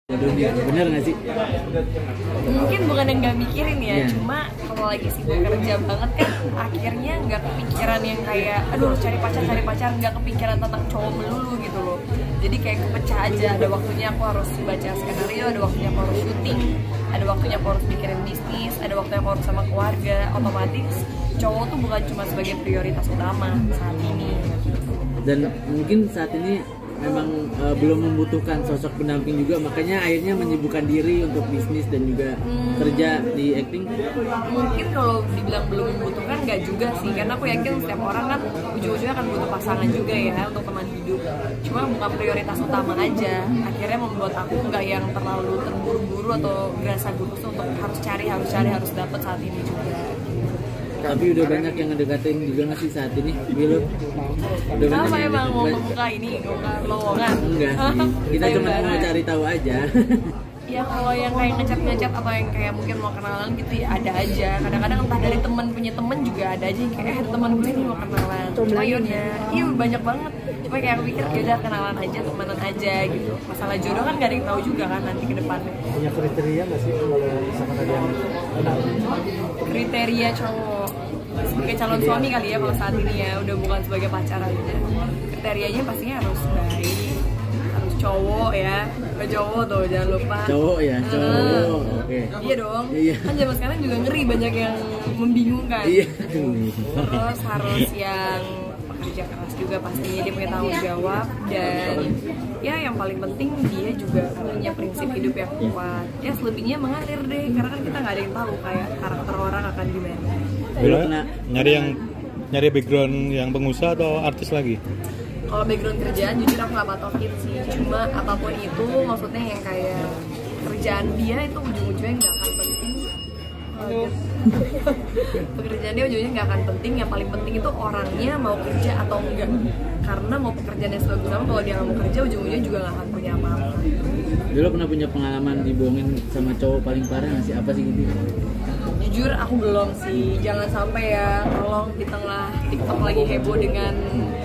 dunia, bener nggak sih? Mungkin bukan yang nggak mikirin ya, cuma kalau lagi sibuk kerja banget kan akhirnya nggak kepikiran yang kayak aduh cari pacar, nggak kepikiran tentang cowok melulu gitu loh. Jadi kayak kepecah aja, ada waktunya aku harus baca skenario, ada waktunya aku harus syuting, ada waktunya aku harus mikirin bisnis, ada waktunya aku harus sama keluarga. Otomatis cowok tuh bukan cuma sebagai prioritas utama saat ini. Dan mungkin saat ini memang belum membutuhkan sosok pendamping juga, makanya akhirnya menyibukkan diri untuk bisnis dan juga kerja di acting. Mungkin kalau dibilang belum membutuhkan nggak juga sih, karena aku yakin setiap orang kan ujung-ujungnya akan butuh pasangan juga ya untuk teman hidup. Cuma bukan prioritas utama aja, akhirnya membuat aku nggak yang terlalu terburu-buru atau gerasa gerusuk untuk harus dapat saat ini juga. Tapi udah banyak yang ngedekatin juga nggak sih saat ini, Bilo? Udah banyak Apa yang emang mau ngedekatin? membuka ini, membuka lowongan? Enggak sih, kita Ayo cuma mau bareng. cari tahu aja. Ya kalau yang kayak ngechat atau yang kayak mungkin mau kenalan gitu ya ada aja. Kadang-kadang entah dari teman punya temen juga ada aja yang kayak teman gue ini mau kenalan. Cuma yaudah, iya banyak banget. Cuma kayak aku pikir yaudah kenalan aja, temenan aja gitu. Masalah jodoh kan gak ada yang tahu juga kan nanti ke depannya. Punya kriteria nggak sih kalau misalkan ada yang kenal? Kriteria cowok sebagai calon suami kali ya kalau saat ini ya, udah bukan sebagai pacar aja. Kriterianya pastinya harus baik, harus cowok ya, cowok tuh jangan lupa. Cowok ya, cowok. Oke. Iya dong. Iya. Kan zaman sekarang juga ngeri, banyak yang membingungkan. Iya. Terus harus yang pekerja keras juga pastinya, dia punya tanggung jawab, dan ya yang paling penting dia juga punya prinsip hidup yang kuat. Ya selebihnya mengalir deh, karena kan kita nggak ada yang tahu kayak karakter orang akan gimana. Bila nyari background yang pengusaha atau artis lagi? Kalau background kerjaan jujur aku nggak patokin sih, cuma apapun itu maksudnya yang kayak kerjaan dia itu ujung-ujungnya nggak akan penting. Pekerjaan dia ujungnya nggak akan penting, yang paling penting itu orangnya mau kerja atau enggak. Karena mau pekerjaannya sebagus apa, kalau dia nggak mau kerja ujung-ujungnya juga nggak akan punya apa-apa. Dulu pernah punya pengalaman dibohongin sama cowok paling parah nggak sih? Apa sih gitu? Jujur aku belum sih, jangan sampai ya, tolong di tengah TikTok lagi heboh dengan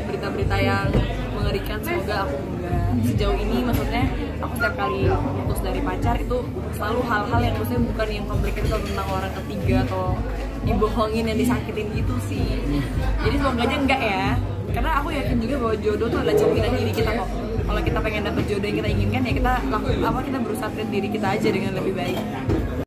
berita-berita yang mengerikan, semoga aku enggak. Sejauh ini maksudnya aku setiap kali putus dari pacar itu selalu hal-hal yang maksudnya bukan yang komplikated atau tentang orang ketiga atau dibohongin yang disakitin gitu sih. Jadi semoga aja enggak ya, karena aku yakin juga bahwa jodoh tuh adalah cerminan diri kita kok. Kalau kita pengen dapet jodoh yang kita inginkan ya kita lakukan kita berusaha treat diri kita aja dengan lebih baik.